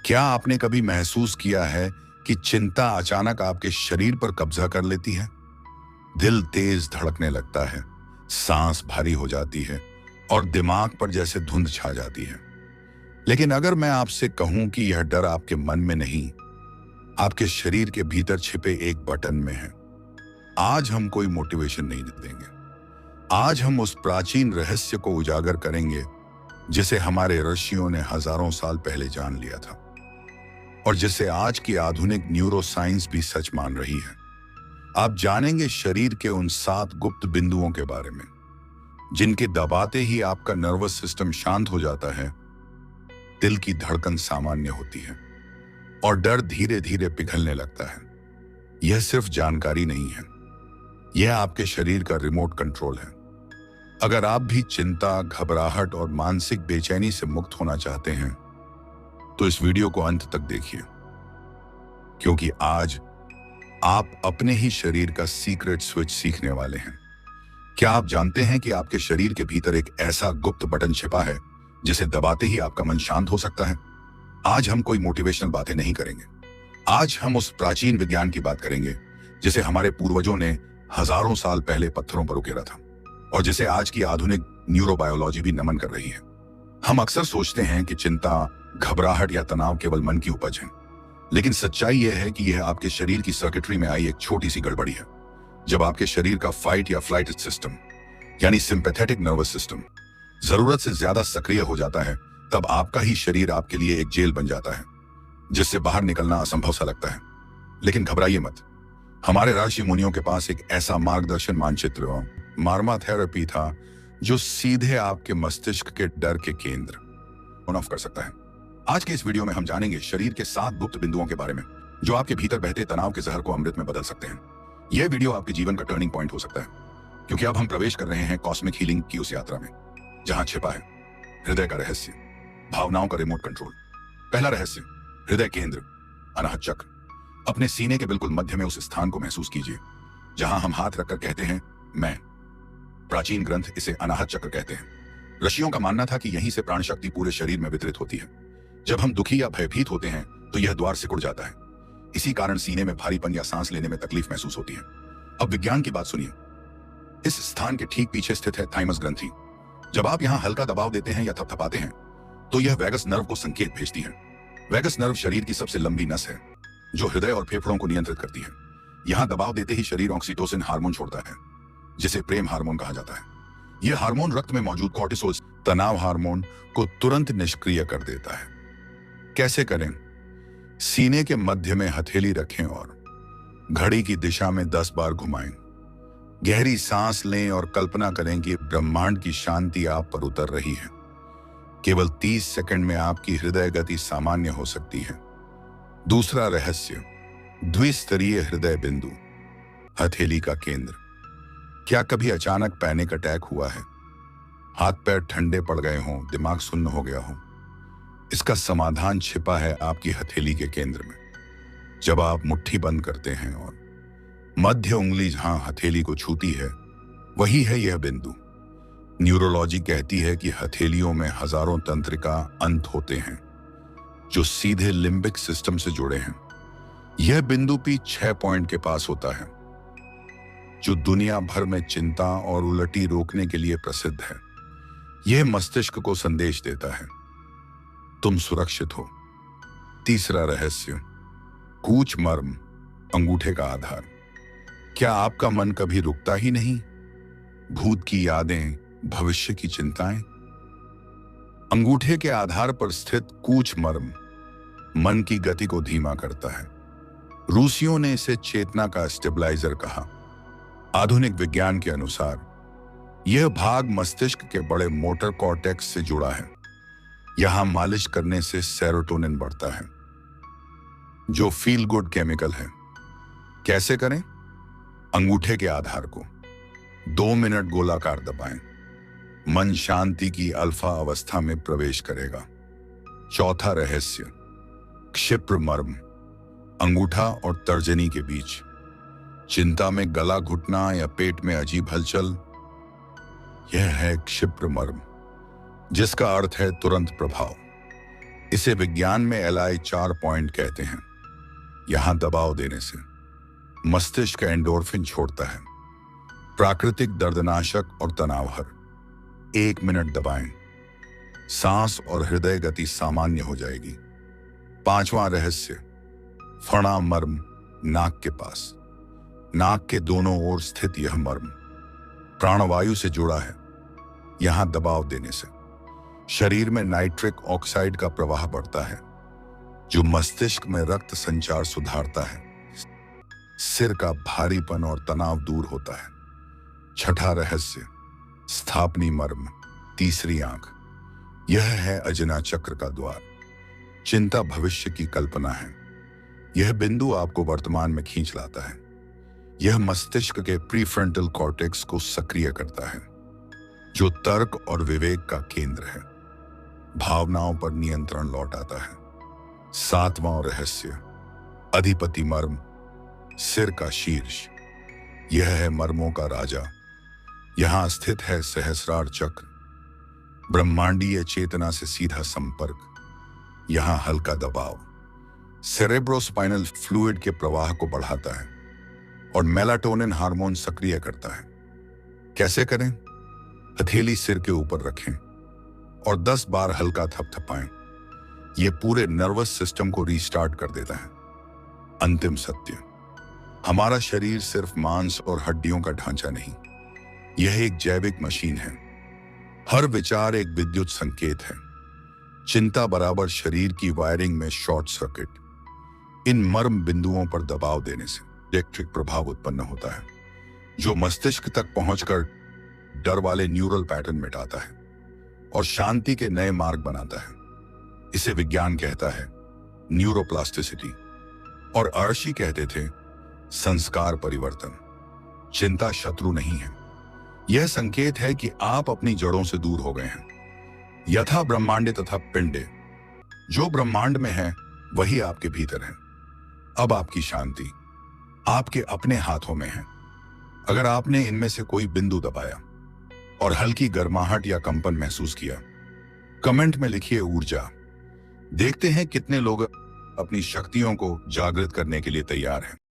क्या आपने कभी महसूस किया है कि चिंता अचानक आपके शरीर पर कब्जा कर लेती है? दिल तेज धड़कने लगता है, सांस भारी हो जाती है और दिमाग पर जैसे धुंध छा जाती है। लेकिन अगर मैं आपसे कहूं कि यह डर आपके मन में नहीं, आपके शरीर के भीतर छिपे एक बटन में है। आज हम कोई मोटिवेशन नहीं देंगे। आज हम उस प्राचीन रहस्य को उजागर करेंगे जिसे हमारे ऋषियों ने हजारों साल पहले जान लिया था और जिसे आज की आधुनिक न्यूरोसाइंस भी सच मान रही है। आप जानेंगे शरीर के उन 7 गुप्त बिंदुओं के बारे में जिनके दबाते ही आपका नर्वस सिस्टम शांत हो जाता है, दिल की धड़कन सामान्य होती है और डर धीरे धीरे पिघलने लगता है। यह सिर्फ जानकारी नहीं है, यह आपके शरीर का रिमोट कंट्रोल है। अगर आप भी चिंता, घबराहट और मानसिक बेचैनी से मुक्त होना चाहते हैं तो इस वीडियो को अंत तक देखिए, क्योंकि आज आप अपने ही शरीर का सीक्रेट स्विच सीखने वाले हैं। क्या आप जानते हैं कि आपके शरीर के भीतर एक ऐसा गुप्त बटन छिपा है जिसे दबाते ही आपका मन शांत हो सकता है? आज हम कोई मोटिवेशनल बातें नहीं करेंगे। आज हम उस प्राचीन विज्ञान की बात करेंगे जिसे हमारे पूर्वजों ने हजारों साल पहले पत्थरों पर उकेरा था और जिसे आज की आधुनिक न्यूरोबायोलॉजी भी नमन कर रही है। हम अक्सर सोचते हैं कि चिंता, घबराहट या तनाव केवल मन की उपज है, लेकिन सच्चाई यह है कि यह आपके शरीर की सर्किटरी में आई एक छोटी सी गड़बड़ी है। जब आपके शरीर का फाइट या फ्लाइट सिस्टम यानी सिंपैथेटिक नर्वस सिस्टम जरूरत से ज्यादा सक्रिय हो जाता है, तब आपका ही शरीर आपके लिए एक जेल बन जाता है जिससे बाहर निकलना असंभव सा लगता है। लेकिन घबराइए मत, हमारे ऋषि मुनियों के पास एक ऐसा मार्गदर्शन मानचित्र, मार्मा थेरेपी था जो सीधे आपके मस्तिष्क के डर के केंद्र ऑन ऑफ कर सकता है। आज के इस वीडियो में हम जानेंगे शरीर के 7 गुप्त बिंदुओं के बारे में जो आपके भीतर बहते तनाव के जहर को अमृत में बदल सकते हैं। यह वीडियो आपके जीवन का टर्निंग पॉइंट हो सकता है, क्योंकि अब हम प्रवेश कर रहे हैं कॉस्मिक हीलिंग की उस यात्रा में जहां छिपा है हृदय का रहस्य, भावनाओं का रिमोट कंट्रोल। पहला रहस्य, हृदय केंद्र, अनाहत चक्र। अपने सीने के बिल्कुल मध्य में उस स्थान को महसूस कीजिए जहां हम हाथ रखकर कहते हैं मैं। प्राचीन ग्रंथ इसे अनाहत चक्र कहते हैं। ऋषियों का मानना था कि यहीं से प्राण शक्ति पूरे शरीर में वितरित होती है। जब हम दुखी या भयभीत होते हैं तो यह द्वार सिकुड़ जाता है। इसी कारण सीने में भारीपन या सांस लेने में तकलीफ महसूस होती है। अब विज्ञान की बात सुनिए। इस स्थान के ठीक पीछे स्थित है थाइमस ग्रंथि। जब आप यहां हल्का दबाव देते हैं या थपथपाते हैं तो यह वैगस नर्व को संकेत भेजती है। वैगस नर्व शरीर की सबसे लंबी नस है जो हृदय और फेफड़ों को नियंत्रित करती है। यहां दबाव देते ही शरीर ऑक्सीटोसिन हार्मोन छोड़ता है जिसे प्रेम हार्मोन कहा जाता है। यह हार्मोन रक्त में मौजूद कॉर्टिसोल, तनाव हार्मोन, को तुरंत निष्क्रिय कर देता है। कैसे करें? सीने के मध्य में हथेली रखें और घड़ी की दिशा में 10 बार घुमाएं। गहरी सांस लें और कल्पना करें कि ब्रह्मांड की शांति आप पर उतर रही है। केवल 30 सेकंड में आपकी हृदय गति सामान्य हो सकती है। दूसरा रहस्य, द्विस्तरीय हृदय बिंदु, हथेली का केंद्र। क्या कभी अचानक पैनिक अटैक हुआ है? हाथ पैर ठंडे पड़ गए हों, दिमाग सुन्न हो गया हो? इसका समाधान छिपा है आपकी हथेली के केंद्र में। जब आप मुट्ठी बंद करते हैं और मध्य उंगली जहां हथेली को छूती है, वही है यह बिंदु। न्यूरोलॉजी कहती है कि हथेलियों में हजारों तंत्रिका अंत होते हैं जो सीधे लिम्बिक सिस्टम से जुड़े हैं। यह बिंदु भी 6 पॉइंट के पास होता है जो दुनिया भर में चिंता और उलटी रोकने के लिए प्रसिद्ध है। यह मस्तिष्क को संदेश देता है तुम सुरक्षित हो। तीसरा रहस्य, कूच मर्म, अंगूठे का आधार। क्या आपका मन कभी रुकता ही नहीं? भूत की यादें, भविष्य की चिंताएं। अंगूठे के आधार पर स्थित कूच मर्म मन की गति को धीमा करता है। रूसियों ने इसे चेतना का स्टेबलाइजर कहा। आधुनिक विज्ञान के अनुसार यह भाग मस्तिष्क के बड़े मोटर कॉर्टेक्स से जुड़ा है। यहां मालिश करने से सेरोटोनिन बढ़ता है जो फील गुड केमिकल है। कैसे करें? अंगूठे के आधार को 2 मिनट गोलाकार दबाएं। मन शांति की अल्फा अवस्था में प्रवेश करेगा। चौथा रहस्य, क्षिप्र मर्म, अंगूठा और तर्जनी के बीच। चिंता में गला घुटना या पेट में अजीब हलचल, यह है क्षिप्र मर्म, जिसका अर्थ है तुरंत प्रभाव। इसे विज्ञान में LI 4 पॉइंट कहते हैं। यहां दबाव देने से मस्तिष्क एंडोर्फिन छोड़ता है, प्राकृतिक दर्दनाशक और तनावहर। 1 मिनट दबाएं, सांस और हृदय गति सामान्य हो जाएगी। 5वां रहस्य, फणा मर्म नाक के पास। नाक के दोनों ओर स्थित यह मर्म प्राणवायु से जुड़ा है। यहां दबाव देने से शरीर में नाइट्रिक ऑक्साइड का प्रवाह बढ़ता है, जो मस्तिष्क में रक्त संचार सुधारता है। सिर का भारीपन और तनाव दूर होता है। 6ठा रहस्य, स्थापनी मर्म, तीसरी आंख। यह है अजना चक्र का द्वार। चिंता भविष्य की कल्पना है। यह बिंदु आपको वर्तमान में खींच लाता है। यह मस्तिष्क के प्रीफ्रंटल कॉर्टेक्स को सक्रिय करता है, जो तर्क और विवेक का केंद्र है। भावनाओं पर नियंत्रण लौट आता है। 7वां रहस्य, अधिपति मर्म, सिर का शीर्ष। यह है मर्मों का राजा। यहां स्थित है सहस्रार चक्र, ब्रह्मांडीय चेतना से सीधा संपर्क। यहां हल्का दबाव सेरेब्रोस्पाइनल फ्लूइड के प्रवाह को बढ़ाता है और मेलाटोनिन हार्मोन सक्रिय करता है। कैसे करें? हथेली सिर के ऊपर रखें और 10 बार हल्का थपथपाएं। यह पूरे नर्वस सिस्टम को रीस्टार्ट कर देता है। अंतिम सत्य, हमारा शरीर सिर्फ मांस और हड्डियों का ढांचा नहीं, यह एक जैविक मशीन है। हर विचार एक विद्युत संकेत है। चिंता बराबर शरीर की वायरिंग में शॉर्ट सर्किट। इन मर्म बिंदुओं पर दबाव देने से इलेक्ट्रिक प्रभाव उत्पन्न होता है, जो मस्तिष्क तक पहुंचकर डर वाले न्यूरल पैटर्न मिटाता है और शांति के नए मार्ग बनाता है। इसे विज्ञान कहता है न्यूरोप्लास्टिसिटी, और अर्शी कहते थे संस्कार परिवर्तन। चिंता शत्रु नहीं है, यह संकेत है कि आप अपनी जड़ों से दूर हो गए हैं। यथा ब्रह्मांडे तथा पिंडे, जो ब्रह्मांड में है वही आपके भीतर है। अब आपकी शांति आपके अपने हाथों में है। अगर आपने इनमें से कोई बिंदु दबाया और हल्की गर्माहट या कंपन महसूस किया, कमेंट में लिखिए ऊर्जा। देखते हैं कितने लोग अपनी शक्तियों को जागृत करने के लिए तैयार हैं।